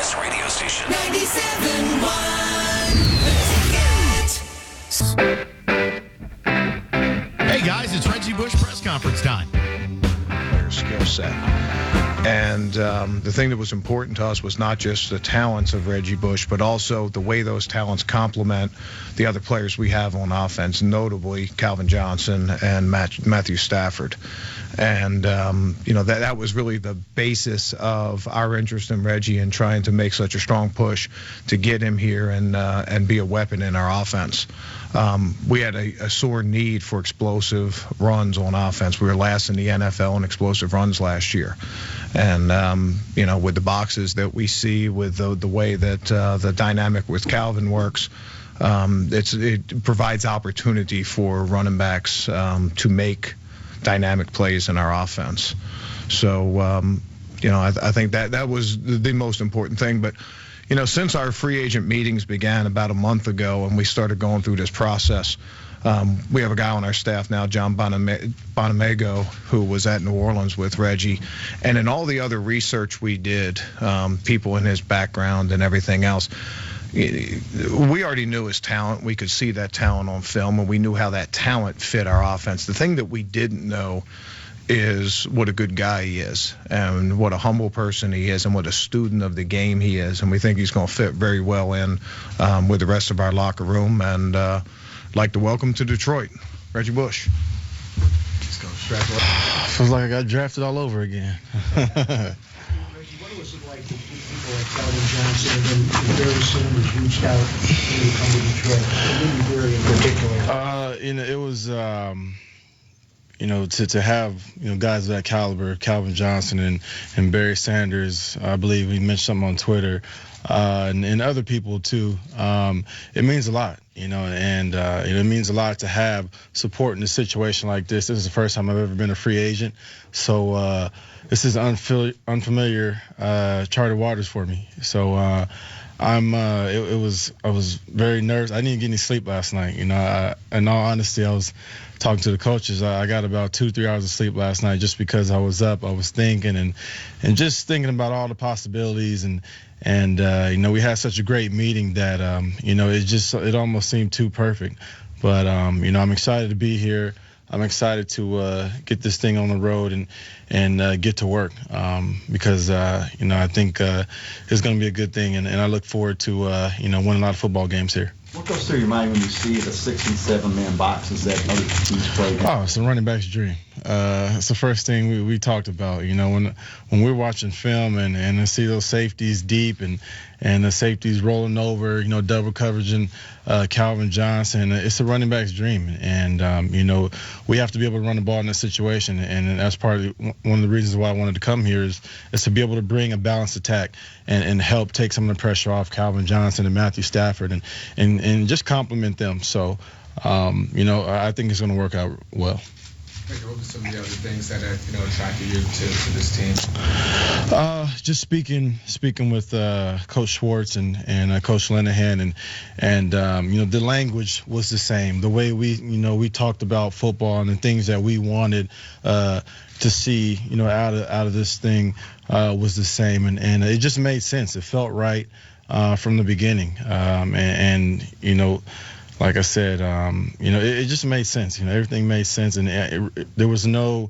best radio station. 97.1. Hey guys, it's Reggie Bush press conference time. Their skill set. And the thing that was important to us was not just the talents of Reggie Bush, but also the way those talents complement the other players we have on offense, notably Calvin Johnson and Matthew Stafford. And, that was really the basis of our interest in Reggie and trying to make such a strong push to get him here and be a weapon in our offense. We had a sore need for explosive runs on offense. We were last in the NFL in explosive runs last year. And, with the boxes that we see, with the way that the dynamic with Calvin works, it provides opportunity for running backs to make dynamic plays in our offense. So, I think that was the most important thing. But, since our free agent meetings began about a month ago and we started going through this process, we have a guy on our staff now, John Bonamego, who was at New Orleans with Reggie. And in all the other research we did, people in his background and everything else, we already knew his talent. We could see that talent on film, and we knew how that talent fit our offense. The thing that we didn't know is what a good guy he is, and what a humble person he is, and what a student of the game he is. And we think he's going to fit very well in with the rest of our locker room. And like to welcome to Detroit, Reggie Bush. Feels like I got drafted all over again. What was it like with people like Calvin Johnson, and then very soon was reached out to come to Detroit? Very in particular. It was, to have guys of that caliber, Calvin Johnson and Barry Sanders. I believe he mentioned something on Twitter, and other people too. It means a lot, and it means a lot to have support in a situation like this. This is the first time I've ever been a free agent, so. This is unfamiliar charted waters for me. So I was very nervous. I didn't get any sleep last night. In all honesty, I was talking to the coaches. I got about 2-3 hours of sleep last night just because I was up. I was thinking and just thinking about all the possibilities and we had such a great meeting that it almost seemed too perfect. But I'm excited to be here. I'm excited to get this thing on the road and get to work because I think it's going to be a good thing, and I look forward to winning a lot of football games here. What goes through your mind when you see the 6- and 7-man boxes that other teams play? Oh, it's a running back's dream. It's the first thing we talked about. When we're watching film and I see those safeties deep and the safeties rolling over, double coverage and Calvin Johnson, it's a running back's dream. And we have to be able to run the ball in this situation, and that's one of the reasons why I wanted to come here is to be able to bring a balanced attack and help take some of the pressure off Calvin Johnson and Matthew Stafford and just complement them. So, I think it's going to work out well. What were some of the other things that attracted you to this team? Just speaking with Coach Schwartz and Coach Linehan and the language was the same. The way we talked about football and the things that we wanted to see out of this thing was the same, and it just made sense. It felt right from the beginning, like I said, it just made sense. Everything made sense, and there was they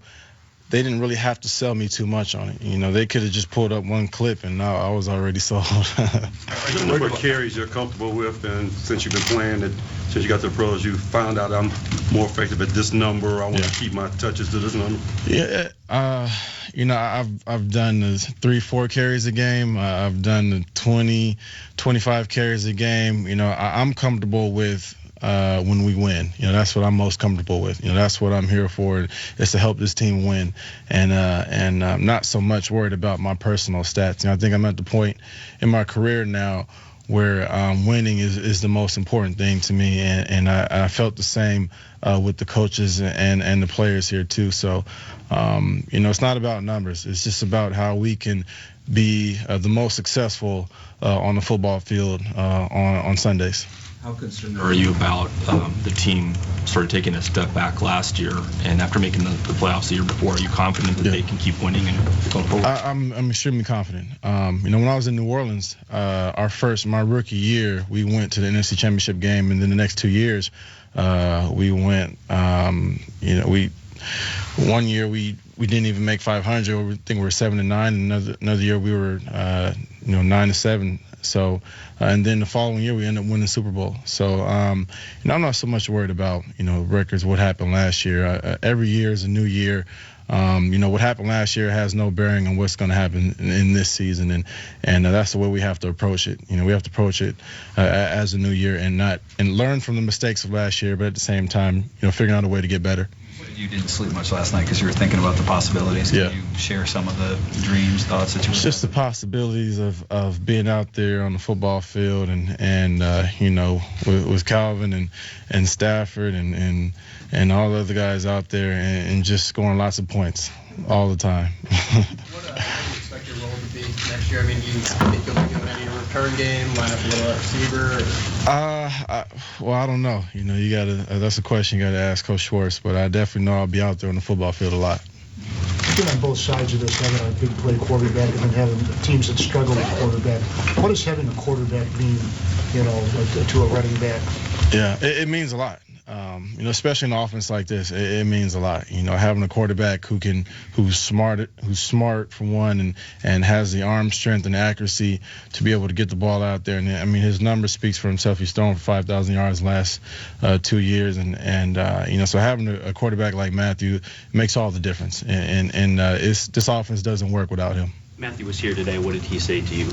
didn't really have to sell me too much on it. They could have just pulled up one clip, and I was already sold. Are there a number of carries you're comfortable with, and since you've been playing it, since you got to the pros, you found out I'm more effective at this number. I want to keep my touches to this number. Yeah, I've done the 3-4 carries a game. I've done the 20-25 carries a game. I'm comfortable with when we win. That's what I'm most comfortable with. That's what I'm here for, is to help this team win, and I'm not so much worried about my personal stats. I think I'm at the point in my career now where winning is the most important thing to me, and I felt the same with the coaches and the players here too. So, it's not about numbers. It's just about how we can be the most successful on the football field on Sundays. How concerned are you about the team sort of taking a step back last year, and after making the playoffs the year before, are you confident that they can keep winning and going forward? I'm extremely confident. When I was in New Orleans, my rookie year, we went to the NFC Championship game, and then the next 2 years, we went. One year we didn't even make 500. I think we were 7-9. Another year we were 9-7. So, and then the following year we ended up winning the Super Bowl. So, I'm not so much worried about records. What happened last year? Every year is a new year. What happened last year has no bearing on what's going to happen in this season, and that's the way we have to approach it. We have to approach it as a new year and learn from the mistakes of last year, but at the same time, figuring out a way to get better. You didn't sleep much last night because you were thinking about the possibilities. Can you share some of the dreams, thoughts that you were having? Just the possibilities of being out there on the football field and with Calvin and Stafford and all the other guys out there and just scoring lots of points all the time. How do you expect your role to be next year? I mean, you think you'll be doing any return game, line up a little receiver? Well, I don't know. You gotta. That's a question you gotta ask Coach Schwartz. But I definitely know I'll be out there on the football field a lot. You've been on both sides of this, having a big play quarterback and then having teams that struggle with quarterback. What does having a quarterback mean, to a running back? Yeah, it means a lot. Especially in an offense like this, it means a lot. Having a quarterback who's smart for one, and has the arm strength and accuracy to be able to get the ball out there. And his number speaks for himself. He's thrown for 5,000 yards last 2 years, so having a quarterback like Matthew makes all the difference. And this offense doesn't work without him. Matthew was here today. What did he say to you?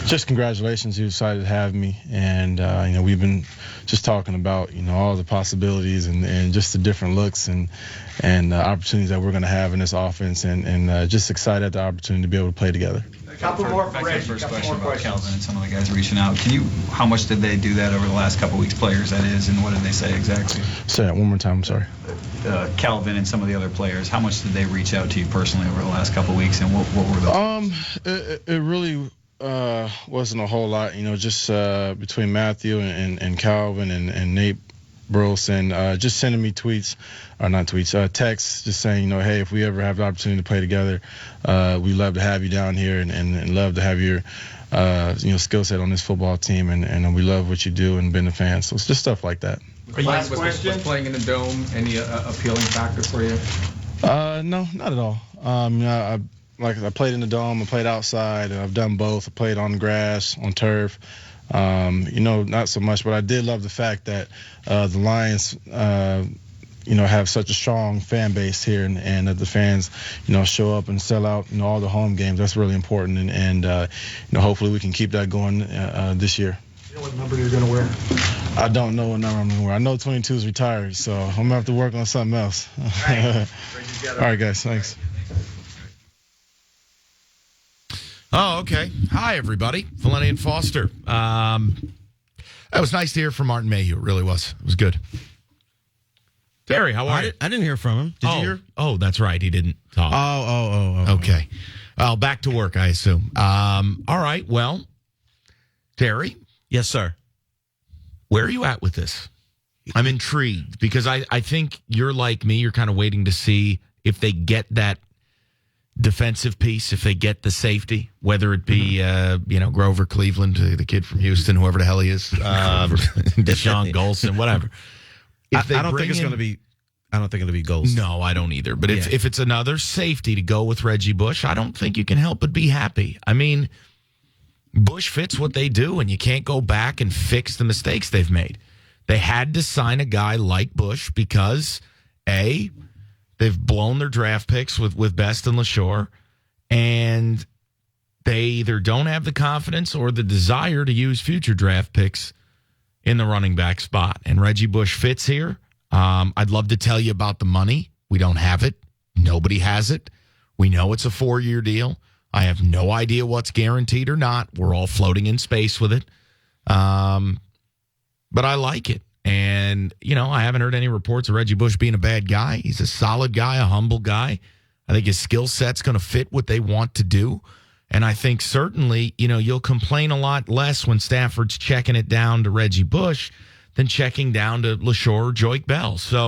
Just congratulations. He decided to have me. And, we've been just talking about, all the possibilities and just the different looks and opportunities that we're going to have in this offense and just excited at the opportunity to be able to play together. Couple more for Reggie. First question about Calvin and some of the guys reaching out. How much did they do that over the last couple of weeks, players that is, and what did they say exactly? Say that one more time, I'm sorry. Calvin and some of the other players, how much did they reach out to you personally over the last couple of weeks, and what were those? It really wasn't a whole lot, just between Matthew and Calvin and Nate Burleson, just sending me texts, just saying, hey, if we ever have the opportunity to play together, we'd love to have you down here and love to have your, skill set on this football team, and we love what you do and been a fan. So it's just stuff like that. Was playing in the Dome any appealing factor for you? No, not at all. I played in the Dome, I played outside, and I've done both. I played on grass, on turf. Not so much, but I did love the fact that the Lions, have such a strong fan base here, and that the fans, show up and sell out, all the home games. That's really important, and hopefully we can keep that going this year. You know what number you're going to wear? I don't know what number I'm going to wear. I know 22 is retired, so I'm going to have to work on something else. All right, guys, thanks. Oh, okay. Hi, everybody. Valenti and Foster. That was nice to hear from Martin Mayhew. It really was. It was good. Terry, how are you? I didn't hear from him. Did you hear? Oh, that's right. He didn't talk. Oh. Okay. Well, back to work, I assume. All right. Well, Terry. Yes, sir. Where are you at with this? I'm intrigued because I think you're like me. You're kind of waiting to see if they get that defensive piece, if they get the safety, whether it be, Grover Cleveland, the kid from Houston, whoever the hell he is, Deshaun Golson, whatever. I don't think it'll be Golson. No, I don't either. But if it's another safety to go with Reggie Bush, I don't think you can help but be happy. I mean, Bush fits what they do, and you can't go back and fix the mistakes they've made. They had to sign a guy like Bush because, A, they've blown their draft picks with Best and LaShore, and they either don't have the confidence or the desire to use future draft picks in the running back spot. And Reggie Bush fits here. I'd love to tell you about the money. We don't have it. Nobody has it. We know it's a 4-year deal. I have no idea what's guaranteed or not. We're all floating in space with it. But I like it. And, I haven't heard any reports of Reggie Bush being a bad guy. He's a solid guy, a humble guy. I think his skill set's going to fit what they want to do. And I think certainly, you'll complain a lot less when Stafford's checking it down to Reggie Bush than checking down to LaShore or Joique Bell. So